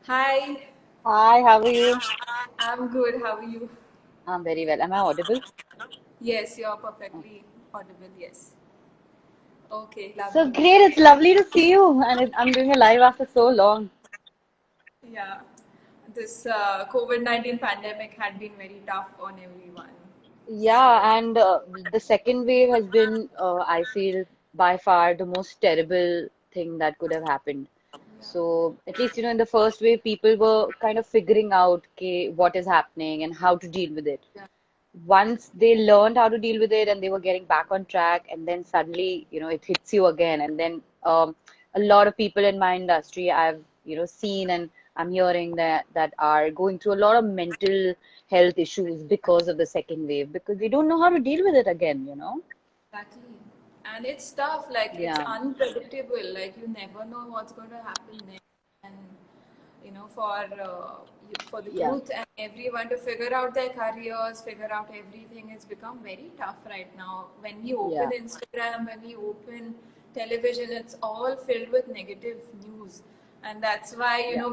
Hi, Hi, how are you? I'm good. How are you? I'm very well. Am I audible? Yes, you're Oh. perfectly audible. Yes. Okay, So lovely. great. It's lovely to see you. And I'm doing a live after so long. Yeah, this COVID-19 pandemic had been very tough on everyone. So, Yeah, and the second wave has been, I feel, by far the most terrible thing that could have happened. yeah, So, at least, in the first wave, people were kind of figuring out what is happening and how to deal with it. yeah, Once they learned how to deal with it and they were getting back on track, and then suddenly, it hits you again. And then a lot of people in my industry I've, seen and I'm hearing that are going through a lot of mental health issues because of the second wave because they don't know how to deal with it again. exactly. And it's tough. Like it's Yeah. unpredictable. Like you never know what's going to happen next. And for the Yeah. youth and everyone to figure out their careers, figure out everything, it's become very tough right now. When we open Yeah. Instagram, when we open television, it's all filled with negative news. And that's why Yeah.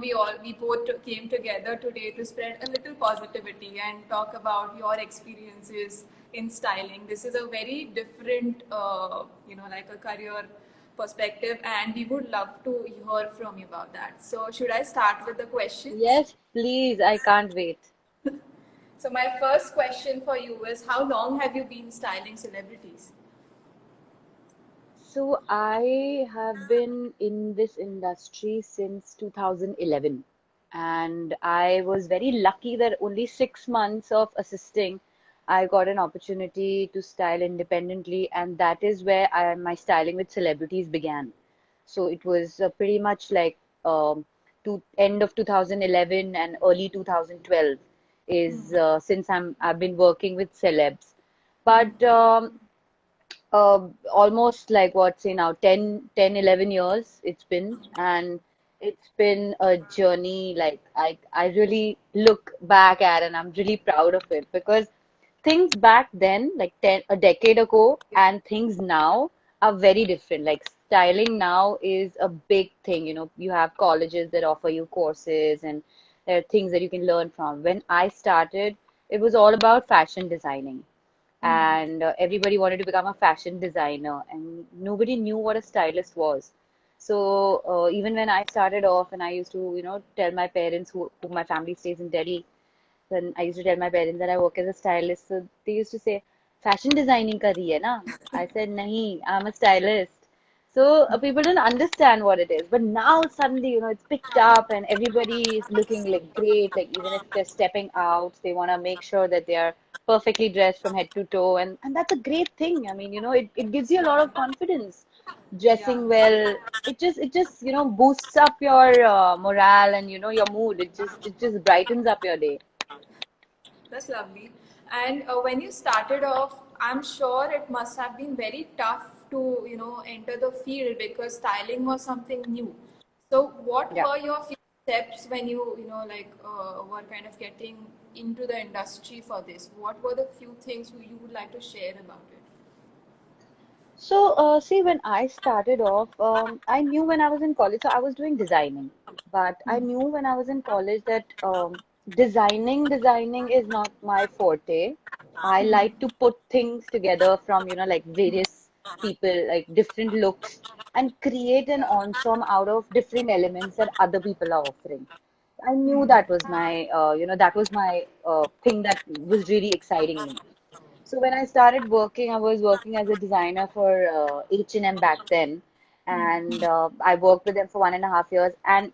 we both came together today to spread a little positivity and talk about your experiences in styling. This is a very different like a career perspective, and we would love to hear from you about that. So, should I start with the questions? Yes, please. I can't wait. So, my first question for you is, how long have you been styling celebrities? So I have been in this industry since 2011, and I was very lucky that only 6 months of assisting, I got an opportunity to style independently, and that is where my styling with celebrities began. So it was pretty much like to end of 2011 and early 2012 is since I've been working with celebs. But almost like what, say now, 11 years it's been, and it's been a journey like I really look back at, and I'm really proud of it because things back then, like a decade ago, and things now are very different. Like styling now is a big thing. You have colleges that offer you courses, and there are things that you can learn from. When I started, it was all about fashion designing, and everybody wanted to become a fashion designer, and nobody knew what a stylist was. So even when I started off, and I used to, tell my parents, who my family stays in Delhi, then I used to tell my parents that I work as a stylist. So they used to say, "Fashion designing कर रही है ना?" I said, "नहीं, I'm a stylist." So people don't understand what it is. But now suddenly, it's picked up and everybody is looking like great. Like even if they're stepping out, they want to make sure that they are perfectly dressed from head to toe. And that's a great thing. I mean, it gives you a lot of confidence Yeah, dressing well. It just, boosts up your morale and, your mood. It just brightens up your day. that's lovely. And when you started off, I'm sure it must have been very tough to, enter the field because styling was something new. So, what Yeah. were your few steps when were kind of getting into the industry for this? What were the few things you would like to share about it? So, see, when I started off, I knew when I was in college, so I was doing designing, but I knew when I was in college that designing is not my forte. I like to put things together from, like various people, like different looks, and create an ensemble out of different elements that other people are offering. I knew that was my thing that was really exciting me. So when I started working, I was working as a designer for H&M back then, and I worked with them for 1.5 years. And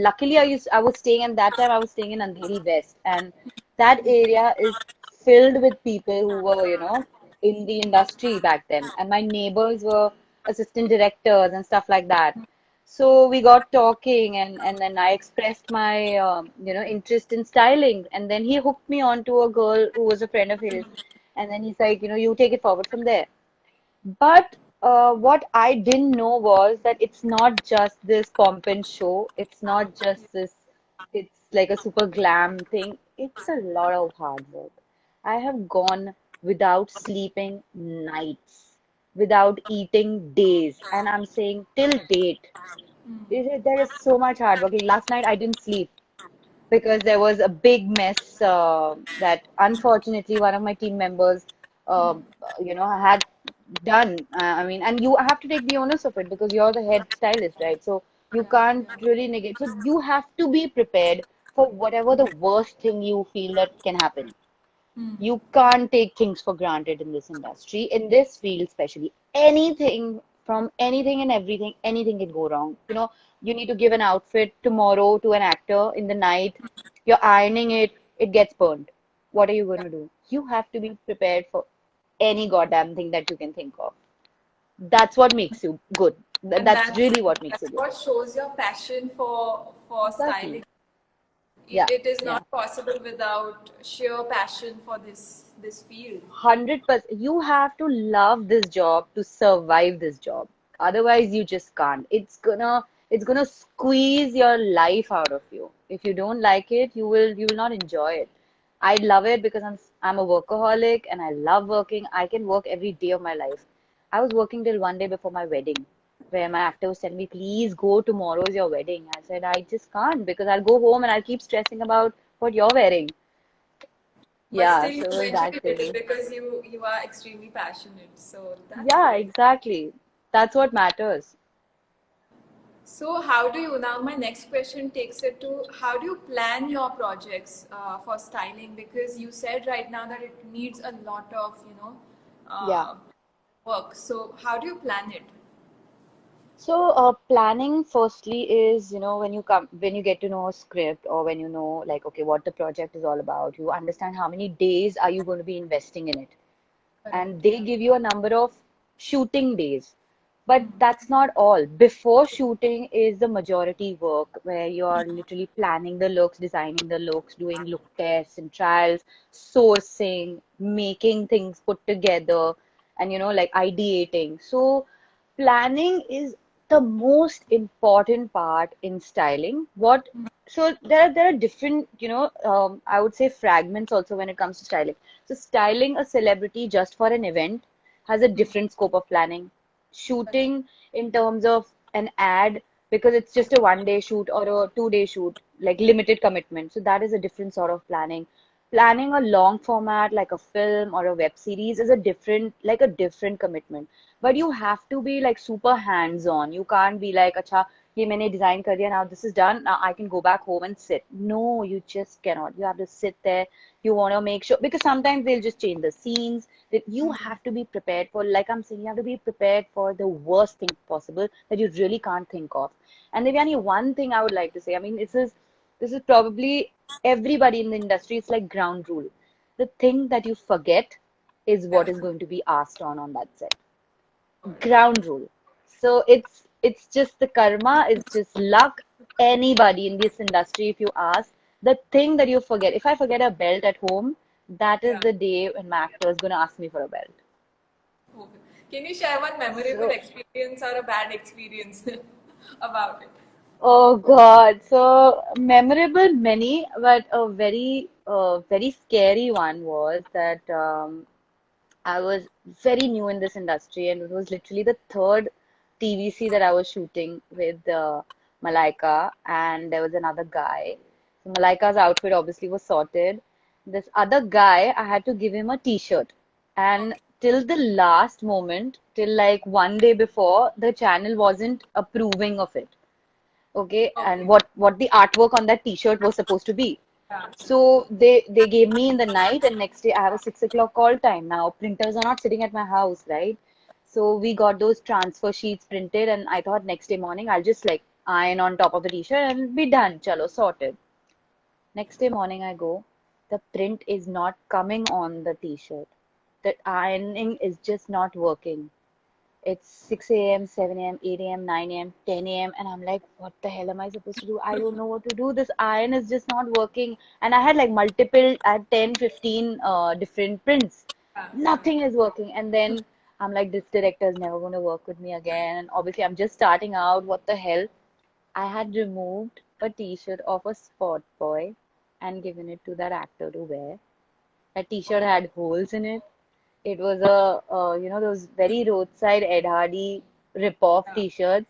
luckily, I was staying at that time. I was staying in Andheri West, and that area is filled with people who were, in the industry back then. And my neighbors were assistant directors and stuff like that. So we got talking, and then I expressed my interest in styling, and then he hooked me on to a girl who was a friend of his, and then he's like, you take it forward from there. But what I didn't know was that it's not just this pomp and show. It's not just this, it's like a super glam thing. It's a lot of hard work. I have gone without sleeping nights, without eating days, and I'm saying till date. There is so much hard working. Last night I didn't sleep because there was a big mess that unfortunately one of my team members, had done. I mean, and you have to take the onus of it because you're the head stylist, right? So you Yeah, can't yeah. really negate. So you have to be prepared for whatever the worst thing you feel that can happen. You can't take things for granted in this industry, in this field especially. Anything from anything and everything, anything can go wrong. You need to give an outfit tomorrow to an actor in the night. You're ironing it, it gets burned. What are you going Yeah. to do? You have to be prepared for any goddamn thing that you can think of. That's what makes you good. And That's really what makes that's you good. what shows your passion for Exactly. styling. It, Yeah. it is Yeah. not possible without sheer passion for this field. 100%. You have to love this job to survive this job. Otherwise, you just can't. It's gonna squeeze your life out of you. If you don't like it, you will not enjoy it. I love it because I'm a workaholic and I love working. I can work every day of my life. I was working till one day before my wedding, where my actor was telling me, please go, tomorrow is your wedding. I said, I just can't because I'll go home and I'll keep stressing about what you're wearing. But Yeah, still, you so eventually that did it is. because you are extremely passionate. So that's Yeah, great. exactly. That's what matters. So how do you now? My next question takes it to how do you plan your projects for styling? Because you said right now that it needs a lot of Yeah. uh, work. So how do you plan it? So, planning firstly is, when you get to know a script or when you know, like, okay, what the project is all about, you understand how many days are you going to be investing in it. And Correct. they Yeah. give you a number of shooting days. But that's not all. Before shooting is the majority work where you are literally planning the looks, designing the looks, doing look tests and trials, sourcing, making things put together, and like ideating. So planning is the most important part in styling. So there are different, I would say fragments also when it comes to styling. So styling a celebrity just for an event has a different scope of planning. Correct. Shooting in terms of an ad, because it's just a 1 day shoot or a 2 day shoot, like limited commitment. So that is a different sort of planning. Planning a long format like a film or a web series is a different commitment. But you have to be like super hands-on. You can't be like, acha, ye maine design kar diya, now this is done, now I can go back home and sit. No, you just cannot. You have to sit there. You want to make sure, because sometimes they'll just change the scenes. That you have to be prepared for, like I'm saying, you have to be prepared for the worst thing possible that you really can't think of. And Devyani, one thing I would like to say, I mean, this is probably everybody in the industry, it's like ground rule. The thing that you forget is Yeah. what is going to be asked on that set. Ground rule. So it's just the karma, it's just luck. Anybody in this industry, if you ask, the thing that you forget, if I forget a belt at home, that is Yeah. the day when my actor is gonna ask me for a belt. Okay. Can you share one memorable So, experience or a bad experience about it? oh God, so memorable many, but a very scary one was that I was very new in this industry, and it was literally the third TVC that I was shooting with Malaika, and there was another guy. So Malaika's outfit obviously was sorted. This other guy, I had to give him a t-shirt, and Okay. till the last moment, till like one day before, the channel wasn't approving of it. Okay, and Okay. what the artwork on that t-shirt was supposed to be. Yeah. So they gave me in the night, and next day I have a 6 o'clock call time. Now printers are not sitting at my house, right? So we got those transfer sheets printed, and I thought next day morning I'll just like iron on top of the t-shirt and be done. Chalo, sorted. Next day morning I go, the print is not coming on the t-shirt. The ironing is just not working. It's 6 a.m., 7 a.m., 8 a.m., 9 a.m., 10 a.m. And I'm like, what the hell am I supposed to do? I don't know what to do. This iron is just not working. And I had like I had 10, 15 different prints. Yeah. Yeah. Nothing is working. And then I'm like, this director is never going to work with me again. And obviously, I'm just starting out. What the hell? I had removed a t-shirt of a sport boy and given it to that actor to wear. That t-shirt Oh. had holes in it. It was those very roadside Ed Hardy rip-off Yeah. t-shirts.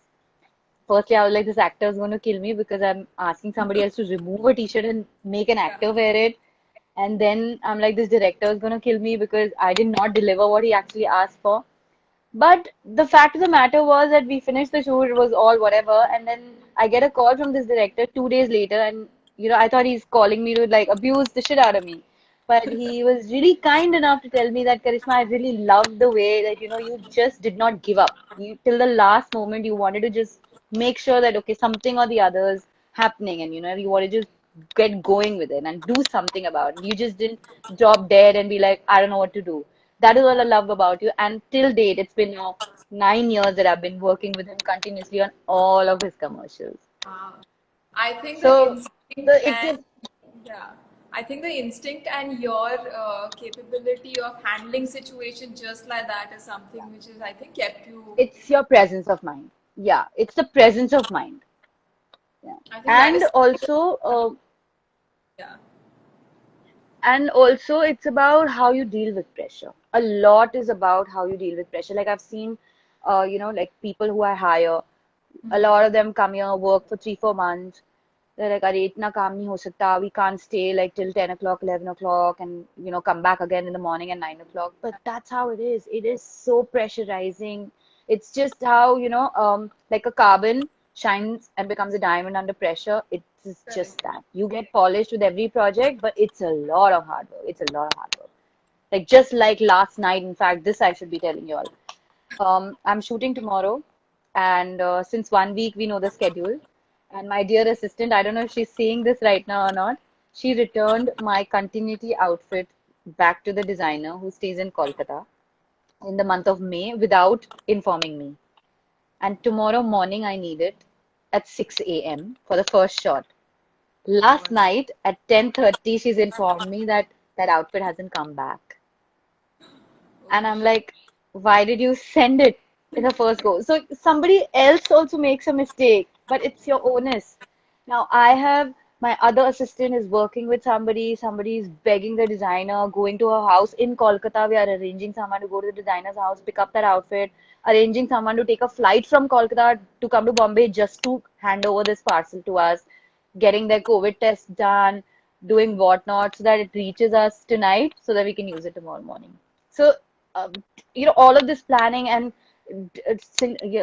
firstly, I was like, this actor is going to kill me because I'm asking somebody else to remove a t-shirt and make an Yeah. actor wear it. And then I'm like, this director is going to kill me because I did not deliver what he actually asked for. But the fact of the matter was that we finished the shoot, it was all whatever, and then I get a call from this director 2 days later, and I thought he's calling me to like abuse the shit out of me. But he was really kind enough to tell me that, Karishma, I really loved the way that you just did not give up. You till the last moment you wanted to just make sure that okay, something or the other is happening, and you want to just get going with it and do something about it. You just didn't drop dead and be like, I don't know what to do. That is all I love about you. And till date, it's been now 9 years that I've been working with him continuously on all of his commercials. Wow. I think the So, instinct it's and just yeah, I think the instinct and your capability of handling situation just like that is something which is I think kept you. it's your presence of mind. Yeah, it's the presence of mind. Yeah. I think that And is also, yeah, it's about how you deal with pressure. A lot is about how you deal with pressure. Like I've seen, like people who I hire, a lot of them come here, work for 3, 4 months. They're like, अरे इतना काम नहीं हो सकता. We can't stay like till 10 o'clock, 11 o'clock, and come back again in the morning at 9 o'clock. But that's how it is. It is so pressurizing. It's just how, like a carbon shines and becomes a diamond under pressure. It's just correct. that. You get polished with every project, but it's a lot of hard work. It's a lot of hard work. Like just like last night, in fact, this I should be telling you all. I'm shooting tomorrow, and since 1 week we know the schedule. And my dear assistant, I don't know if she's seeing this right now or not, she returned my continuity outfit back to the designer who stays in Kolkata in the month of May without informing me. And tomorrow morning I need it at 6 a.m. for the first shot. Oh Last God. night at 10:30, she's informed me that that outfit hasn't come back. Oh And I'm shit. like, why did you send it in the first go? So somebody else also makes a mistake, but it's your onus. Now I have my other assistant is working with somebody is begging the designer, going to her house in Kolkata. We are arranging someone to go to the designer's house, pick up that outfit, arranging someone to take a flight from Kolkata to come to Bombay just to hand over this parcel to us, getting their COVID test done, doing whatnot so that it reaches us tonight so that we can use it tomorrow morning. So, um, all of this planning and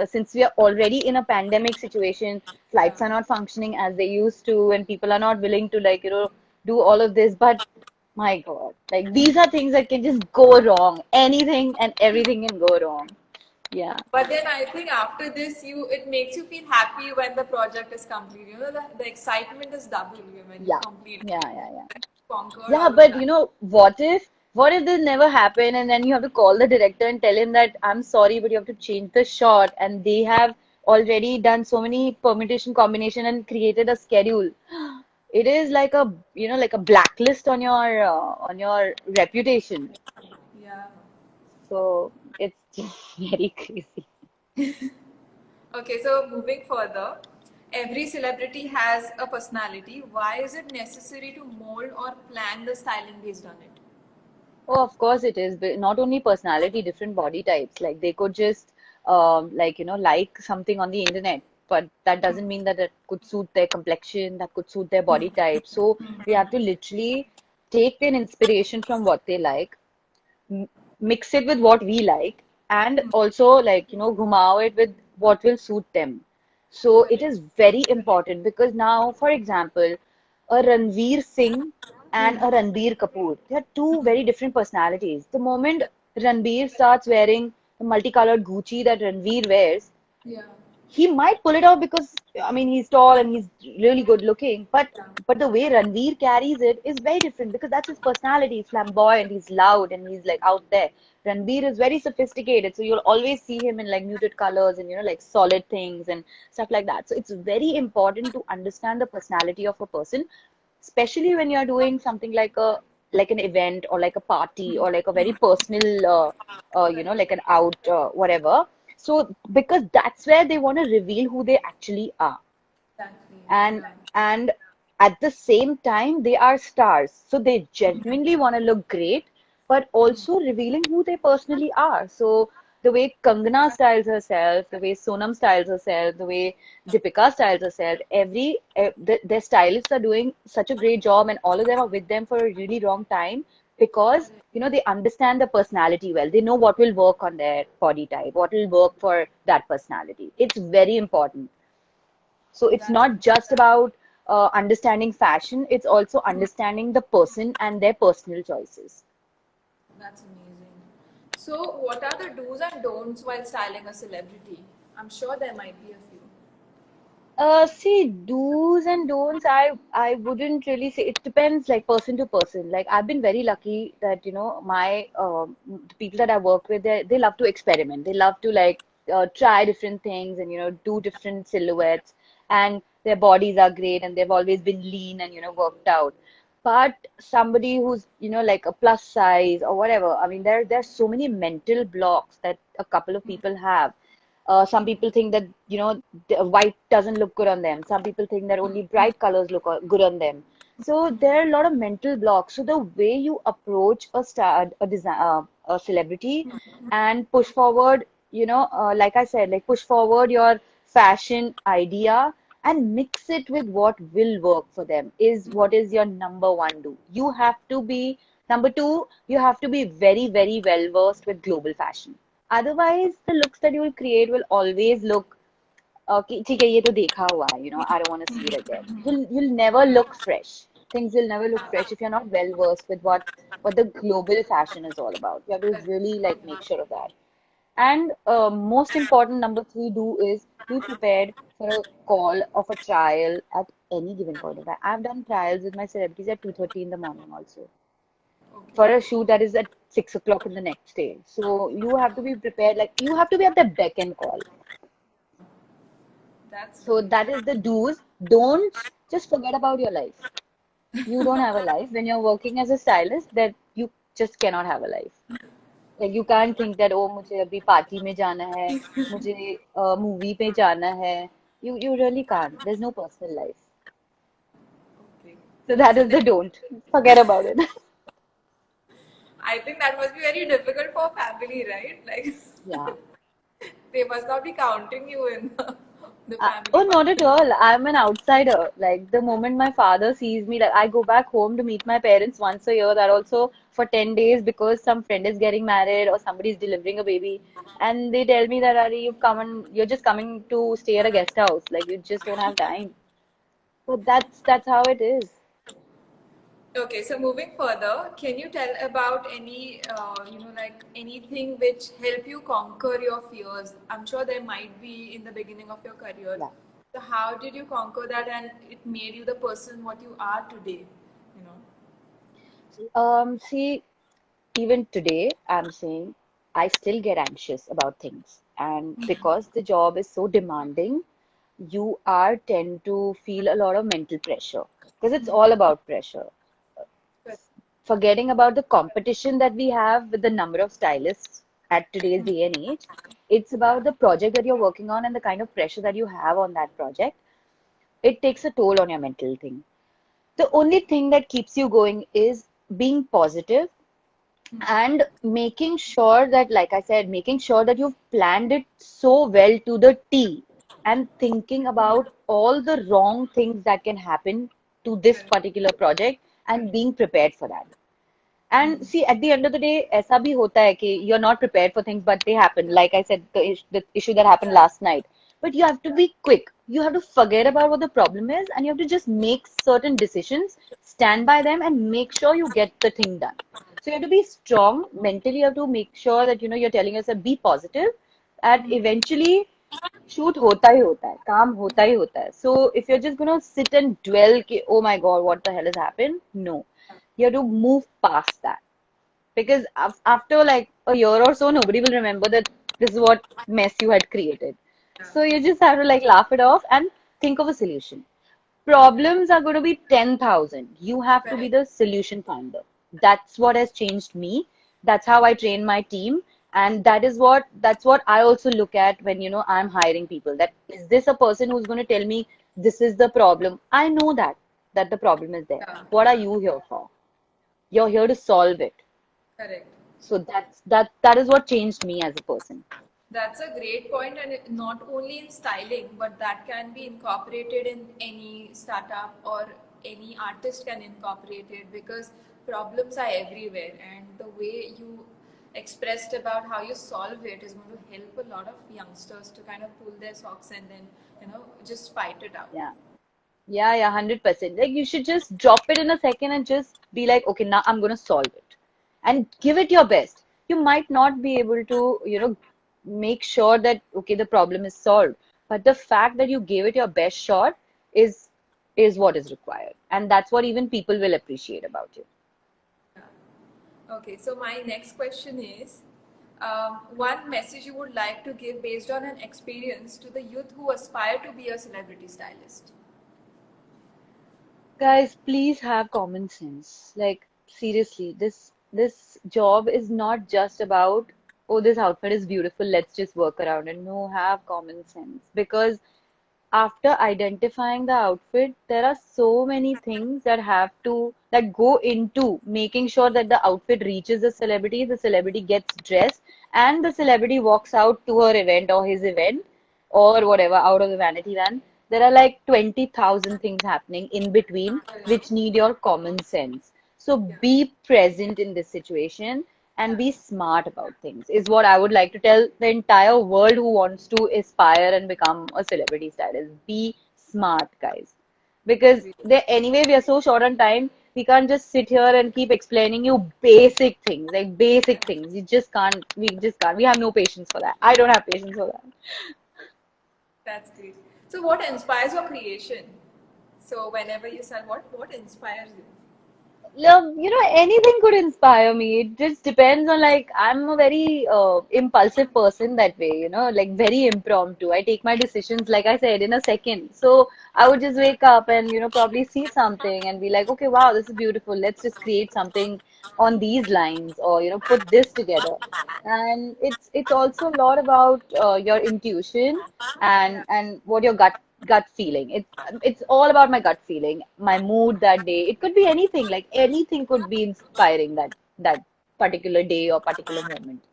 since we are already in a pandemic situation, Yeah. flights are not functioning as they used to, and people are not willing to do all of this. But my God, like these are things that can just go wrong. Anything and everything can go wrong. Yeah, But then I think after this, it makes you feel happy when the project is complete. You know, the excitement is double when you yeah, complete it. yeah, yeah, yeah. Conquered Yeah, all of but that. what if this never happened and then you have to call the director and tell him that I'm sorry, but you have to change the shot and they have already done so many permutation combination and created a schedule. It is like a blacklist on your reputation. Yeah. So it's just very crazy. Okay, so moving further, every celebrity has a personality. Why is it necessary to mold or plan the styling based on it? Oh, of course it is. But not only personality, different body types. Like they could just like something on the internet, but that doesn't mean that it could suit their complexion, that could suit their body type. So we have to literally take an inspiration from what they like, m- mix it with what we like, and also ghumao it with what will suit them. So it Correct. is very important because now, for example, a Ranveer Singh and a Ranbir Kapoor, they are two very different personalities. The moment Ranbir starts wearing the multicolored Gucci that Ranveer wears, Yeah. he might pull it off because I mean he's tall and he's really good looking, but Yeah. the way Ranveer carries it is very different because that's his personality. He's flamboyant, he's loud, and he's like out there. Ranveer is very sophisticated, so you'll always see him in like muted colors and like solid things and stuff like that. So it's very important to understand the personality of a person, especially when you're doing something like an event or like a party or like a very personal like an out whatever. So because that's where they want to reveal who they actually are. Exactly. and Yeah. and at the same time they are stars, so they genuinely want to look great but also revealing who they personally are. So the way Kangana styles herself, the way Sonam styles herself, the way Deepika styles herself, their stylists are doing such a great job, and all of them are with them for a really long time because Correct. they understand the personality well. They know what will work on their body type, what will work for that personality. It's very important. So it's That's not just about understanding fashion, it's also understanding the person and their personal choices. That's amazing. So, what are the do's and don'ts while styling a celebrity? I'm sure there might be a few. See, do's and don'ts, I wouldn't really say. It depends, like person to person. Like I've been very lucky that my the people that I work with, they love to experiment. They love to like try different things and do different silhouettes. And their bodies are great, and they've always been lean and worked out. But somebody who's like a plus size or whatever, I mean, there's so many mental blocks that a couple of people have. Some people think that white doesn't look good on them. Some people think that only bright colors look good on them. So there are a lot of mental blocks. So the way you approach a celebrity, and push forward, like I said, like push forward your fashion idea and mix it with what will work for them is what is your number one do. You have to be number two. You have to be very, very well versed with global fashion. Otherwise, the looks that you will create will always look, कि ठीक है ये तो देखा हुआ है, I don't want to see it again. You'll never look fresh. Things will never look fresh if you're not well versed with what the global fashion is all about. You have to really like make sure of that. And most important, number three do is be prepared for a call of a trial at any given point of time. I've done trials with my celebrities at 2:30 in the morning also for Okay, a shoot that is at 6 o'clock in the next day. So you have to be prepared, like you have to be at the beck and call. that's So great. that is the do's. Don't just forget about your life. You don't have a life. When you're working as a stylist, that you just cannot have a life. Like you can't think that oh मुझे अभी party में जाना है, मुझे movie पे जाना है. You really can't. There's no personal life. Okay. So that So is then, the don't. Forget about it. I think that must be very difficult for family, right? Like, Yeah. they must not be counting you in the Oh, family not at function. all. I'm an outsider. Like the moment my father sees me, like I go back home to meet my parents once a year. That also for 10 days because some friend is getting married or somebody's delivering a baby. And they tell me that Ari, you're just coming to stay at a guest house. Like you just don't have time. But that's how it is. Okay, so moving further, can you tell about any, like anything which help you conquer your fears? I'm sure there might be in the beginning of your career. Yeah. So how did you conquer that and it made you the person what you are today? You know? See, even today, I'm saying I still get anxious about things. And because the job is so demanding, you are tend to feel a lot of mental pressure because it's all about pressure. Correct. Forgetting about the competition that we have with the number of stylists at today's day and age, it's about the project that you're working on and the kind of pressure that you have on that project. It takes a toll on your mental thing. The only thing that keeps you going is being positive and making sure that, like I said, making sure that you've planned it so well to the T and thinking about all the wrong things that can happen to this Correct. particular project and being prepared for that. And see, at the end of the day, ऐसा भी होता है कि you're not prepared for things, but they happen. Like I said, the issue that happened last night. But you have to be quick. You have to forget about what the problem is, and you have to just make certain decisions, stand by them, and make sure you get the thing done. So you have to be strong mentally. You have to make sure that you're telling yourself be positive, and eventually shoot होता है काम होता है so if you're just gonna sit and dwell कि oh my god what the hell has happened, no, you have to move past that because after like a year or so nobody will remember that this is what mess you had created. Yeah. So you just have to like laugh it off and think of a solution. Problems are going to be 10,000. You have to be Correct. the solution finder. That's what has changed me. That's how I train my team. And that's what I also look at when, I'm hiring people. That is this a person who's going to tell me this is the problem? I know that the problem is there. Yeah. What are you here for? You're here to solve it. Correct. So that is what changed me as a person. That's a great point, and not only in styling, but that can be incorporated in any startup, or any artist can incorporate it, because problems are everywhere, and the way you expressed about how you solve it is going to help a lot of youngsters to kind of pull their socks and then, just fight it out. Yeah. Yeah, 100%. Like you should just drop it in a second and just be like, okay, now I'm gonna solve it. And give it your best. You might not be able to, make sure that okay, the problem is solved. But the fact that you gave it your best shot is is what is required. And that's what even people will appreciate about you. Yeah. Okay, so my next question is, one message you would like to give based on an experience to the youth who aspire to be a celebrity stylist. Guys, please have common sense. Like seriously, this job is not just about, oh, this outfit is beautiful, let's just work around it. No, have common sense. Because after identifying the outfit, there are so many things that go into making sure that the outfit reaches the celebrity gets dressed, and the celebrity walks out to her event or his event or whatever out of the vanity van. There are like 20,000 things happening in between which need your common sense. So Yeah. be present in this situation and Yeah. be smart about things, is what I would like to tell the entire world who wants to aspire and become a celebrity stylist. Be smart, guys. Because Agree. anyway, we are so short on time, we can't just sit here and keep explaining you basic things, like basic Yeah. things. We have no patience for that. I don't have patience for that. That's great. So, what inspires your creation? So, whenever you start, what inspires you? Love, anything could inspire me. It just depends on, like, I'm a very impulsive person that way, like very impromptu. I take my decisions, like I said, in a second. So I would just wake up and, probably see something and be like, okay, wow, this is beautiful. Let's just create something on these lines, or, put this together. And it's also a lot about your intuition Yeah. and what your gut feeling. It's all about my gut feeling, my mood that day. It could be anything, like anything could be inspiring that particular day or particular moment.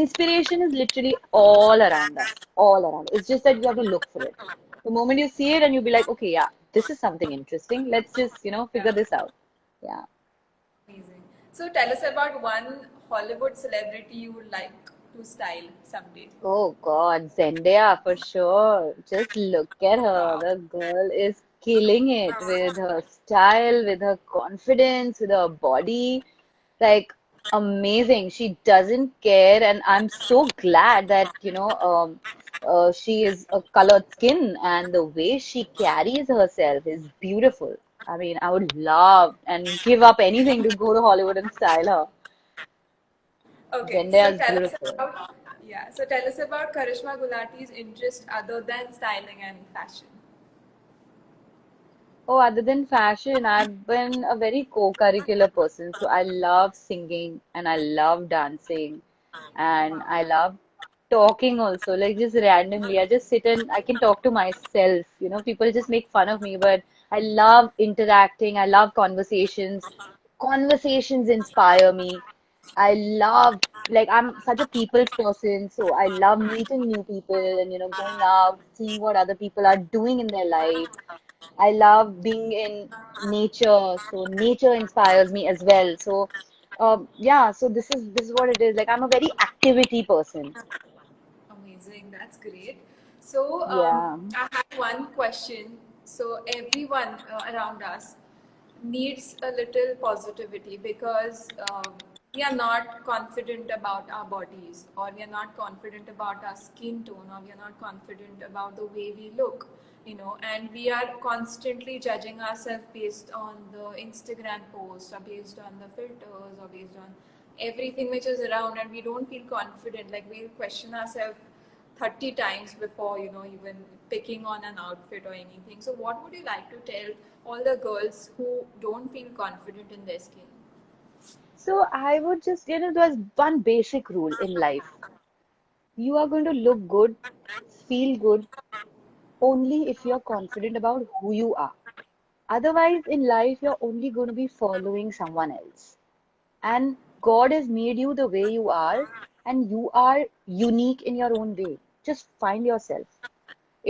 Inspiration is literally all around us, all around. It's just that you have to look for it. The moment you see it and you'll be like, okay, yeah, this is something interesting. Let's just, Yeah. figure this out. Yeah. Amazing. So, tell us about one Hollywood celebrity you would like to style someday. Oh God, Zendaya for sure. Just look at her. Wow. The girl is killing it with her style, with her confidence, with her body. Like amazing. She doesn't care, and I'm so glad that, she is a colored skin, and the way she carries herself is beautiful. I mean, I would love and give up anything to go to Hollywood and style her. Okay, Zendaya so is tell us beautiful. about, yeah. So tell us about Karishma Gulati's interest other than styling and fashion. Oh, other than fashion, I've been a very co-curricular person. So I love singing and I love dancing and I love talking also, like just randomly. I just sit and I can talk to myself. People just make fun of me, but I love interacting. I love conversations. Conversations inspire me. I love, like, I'm such a people's person, so I love meeting new people and, going out, seeing what other people are doing in their life. I love being in nature, so nature inspires me as well. So, yeah, so this is what it is. Like I'm a very activity person. Amazing, that's great. So, Yeah. I have one question. So, everyone around us needs a little positivity, because we are not confident about our bodies, or we are not confident about our skin tone, or we are not confident about the way we look, and we are constantly judging ourselves based on the Instagram posts, or based on the filters, or based on everything which is around, and we don't feel confident. Like, we'll question ourselves 30 times before, even picking on an outfit or anything. So, what would you like to tell all the girls who don't feel confident in their skin? So I would just, there's one basic rule in life. You are going to look good, feel good, only if you're confident about who you are. Otherwise, in life, you're only going to be following someone else. And God has made you the way you are, and you are unique in your own way. Just find yourself.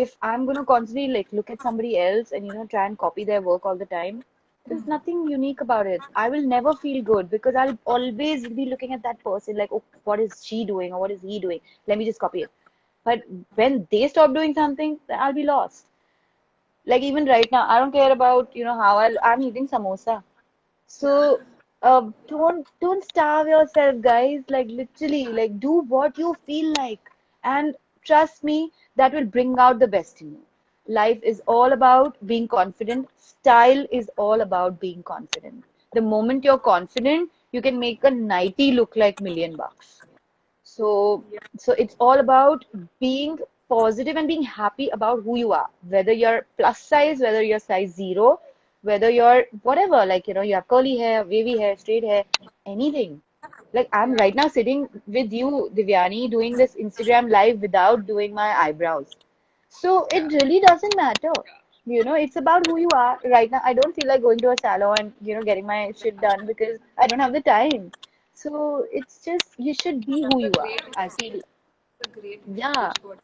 If I'm gonna constantly like look at somebody else and try and copy their work all the time, there's nothing unique about it. I will never feel good because I'll always be looking at that person like, oh, what is she doing or what is he doing? Let me just copy it. But when they stop doing something, then I'll be lost. Like even right now, I don't care about how I'm eating samosa. Yeah. So don't starve yourself, guys. Like literally, like do what you feel like, and trust me, that will bring out the best in you. Life is all about being confident. Style is all about being confident. The moment you're confident, you can make a nightie look like $1,000,000. So, Yeah. so it's all about being positive and being happy about who you are. Whether you're plus size, whether you're size zero, whether you're whatever, like, you have curly hair, wavy hair, straight hair, anything. Like I'm Yeah. right now sitting with you, Devyani, doing this Instagram live without doing my eyebrows. So it Yeah. really doesn't matter. It's about who you are right now. I don't feel like going to a salon and, getting my shit done because I don't have the time. So it's just you should be who That's you a are. great I message. feel, A great yeah. message. What?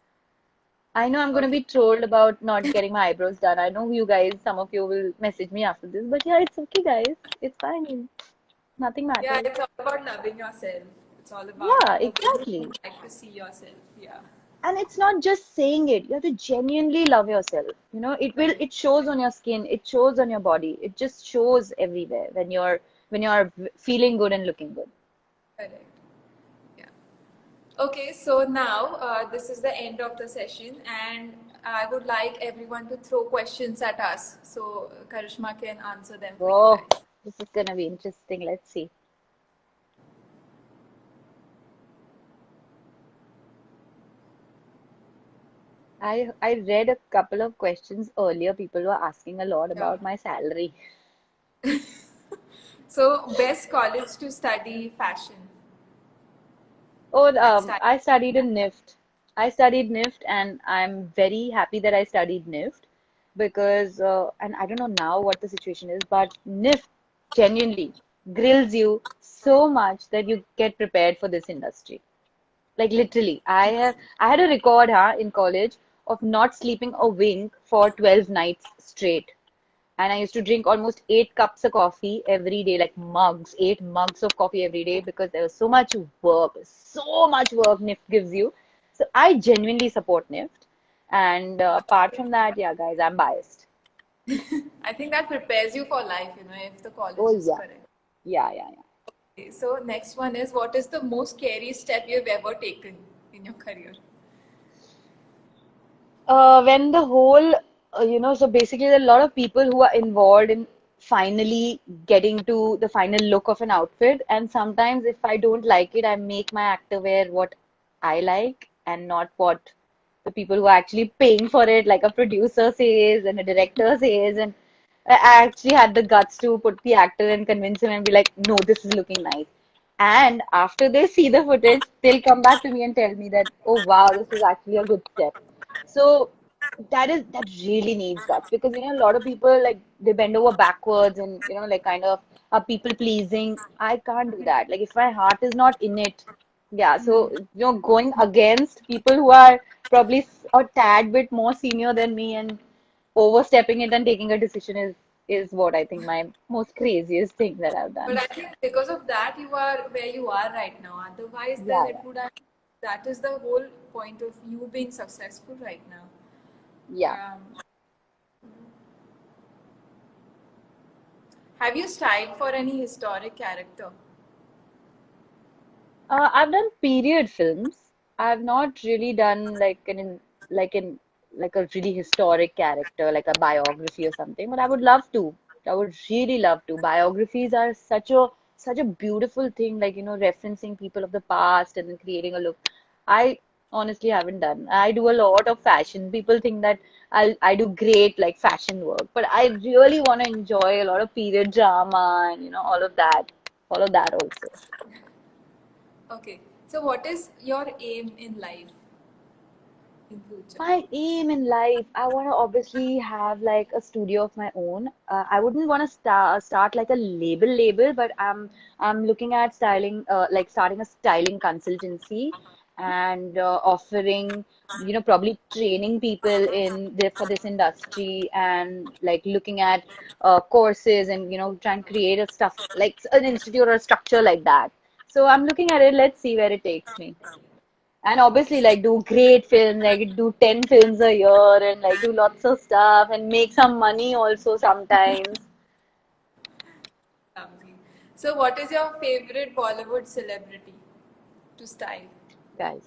I know I'm gonna Okay. be trolled about not getting my eyebrows done. I know you guys, some of you will message me after this, but yeah, it's okay, guys. It's fine. Nothing Yeah, matters. it's all about loving yourself. It's all about Yeah, the way you exactly. would like to see yourself. Yeah. And it's not just saying it. You have to genuinely love yourself. Correct. It shows on your skin, it shows on your body. It just shows everywhere when you're feeling good and looking good. Correct. Yeah. Okay, so now this is the end of the session, and I would like everyone to throw questions at us so Karishma can answer them for you Oh, guys. this is gonna be interesting. Let's see. I read a couple of questions earlier. People were asking a lot Yeah. about my salary. So, best college to study fashion Oh, and style. I studied in NIFT. I studied NIFT, and I'm very happy that I studied NIFT because, and I don't know now what the situation is, but NIFT genuinely grills you so much that you get prepared for this industry. Like literally, I had a record, in college of not sleeping a wink for 12 nights straight. And I used to drink almost 8 cups of coffee every day, like mugs, 8 mugs of coffee every day because there was so much work NIFT gives you. So I genuinely support NIFT. And apart from that, yeah, guys, I'm biased. I think that prepares you for life, if the Oh college is yeah, correct. yeah, yeah, yeah. Okay, so, next one is, what is the most scary step you've ever taken in your career? When the whole, so basically there are a lot of people who are involved in finally getting to the final look of an outfit. And sometimes if I don't like it, I make my actor wear what I like and not what the people who are actually paying for it, like a producer says and a director says. And I actually had the guts to put the actor and convince him and be like, no, this is looking nice. And after they see the footage, they'll come back to me and tell me that, oh wow, this is actually a good step. So that really needs guts because a lot of people like they bend over backwards and like kind of are people pleasing. I can't do that. Like if my heart is not in it, yeah. So going against people who are probably a tad bit more senior than me and overstepping it and taking a decision is what I think my most craziest thing that I've But done. I think because of that, you are where you are right now. Otherwise, then Yeah, it would have, that is the whole point of you being successful right now. yeah. Yeah. Have you styled for any historic character? I've done period films. I've not really done like in like a really historic character, like a biography or something, but I would love to. I would really love to. Biographies are such a beautiful thing, like referencing people of the past and then creating a look. I honestly haven't done. I do a lot of fashion. People think that I do great like fashion work, but I really want to enjoy a lot of period drama and all of that also. Okay. So, what is your aim in life? in future? My aim in life, I want to obviously have like a studio of my own. I wouldn't want to start like a label, but I'm looking at styling, like starting a styling consultancy and offering, probably training people in there for this industry and like looking at courses and trying to create a stuff like an institute or a structure like that. So I'm looking at it. Let's see where it takes me. And obviously, like, do great films, like, do 10 films a year and, like, do lots of stuff and make some money also sometimes. Lovely. So, what is your favorite Bollywood celebrity to style? Guys,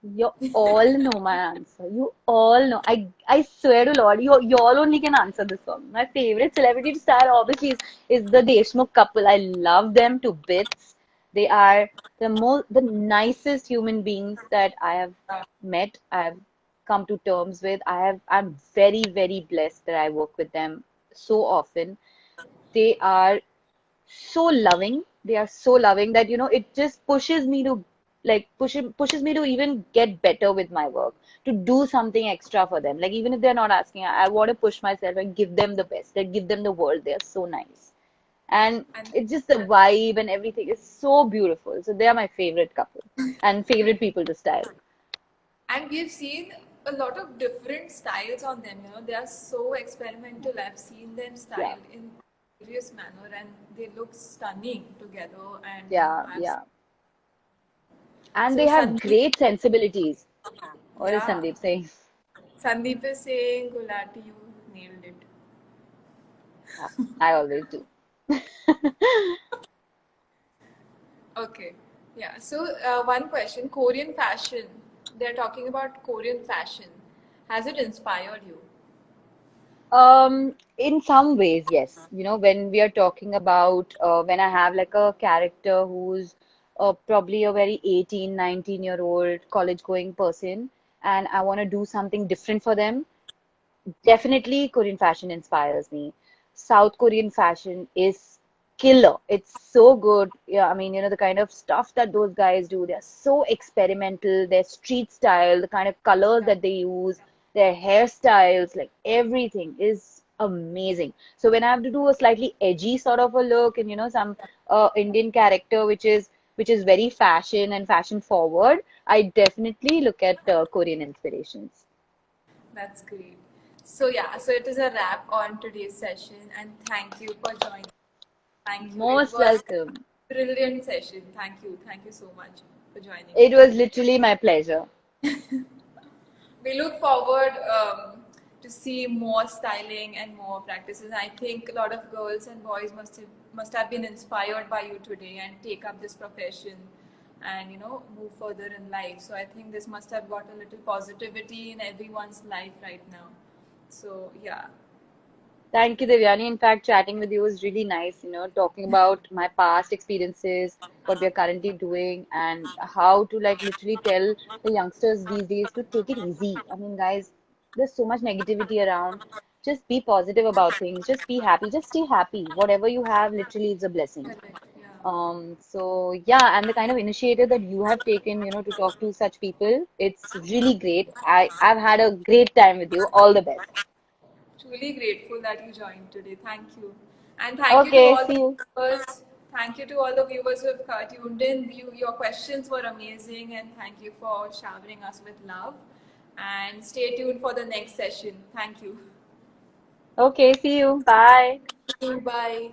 you all know my answer. You all know. I swear to Lord, you all only can answer this one. My favorite celebrity to style obviously is the Deshmukh couple. I love them to bits. They are the nicest human beings that I have met. I've come to terms with. I'm very, very blessed that I work with them so often. They are so loving. They are so loving that it just pushes me to like pushes me to even get better with my work, to do something extra for them. Like even if they're not asking, I want to push myself and give them the best, like give them the world. They're so nice. And And it's just the vibe and everything is so beautiful. So they are my favorite couple and favorite people to style. and we've seen a lot of different styles on them. They are so experimental. I've seen them Yeah, styled in various manner, and they look stunning together. And yeah, I've yeah. And so they have Sandeep, great sensibilities. What is yeah, Sandeep saying? Sandeep is saying, Gulati, you nailed it. Yeah, I always do. Okay. Yeah. So, one question, Korean fashion. They're talking about Korean fashion. Has it inspired you? In some ways, yes. When we are talking about when I have like a character who's probably a very 18, 19-year-old college-going person, and I want to do something different for them, definitely Korean fashion inspires me. South Korean fashion is killer. It's so good. Yeah, I mean, the kind of stuff that those guys do, they're so experimental. Their street style, the kind of colors Yeah. that they use, their hairstyles, like everything is amazing. So when I have to do a slightly edgy sort of a look and some Indian character which is very fashion and fashion forward, I definitely look at Korean inspirations. That's great. So yeah, so it is a wrap on today's session, and thank you for joining. Thank you. It Most was welcome. brilliant session. Thank you so much for joining It me was today. literally my pleasure. We look forward to see more styling and more practices. I think a lot of girls and boys must have been inspired by you today and take up this profession and move further in life. So I think this must have got a little positivity in everyone's life right now. So yeah, Thank you, Devyani. In fact, chatting with you was really nice, talking about my past experiences, what we are currently doing, and how to like literally tell the youngsters these days to take it easy. I mean, guys, there's so much negativity around. Just be positive about things. Just be happy. Just stay happy. Whatever you have, literally, is a blessing. correct. Yeah. So yeah, and the kind of initiative that you have taken, to talk to such people, it's really great. I've had a great time with you. All the best. Truly grateful that you joined today. Thank you. And thank you to Okay, all see the you. viewers. Thank you to all the viewers who have tuned in. Your questions were amazing, and thank you for showering us with love. And stay tuned for the next session. Thank you. Okay, see you. Bye. Bye.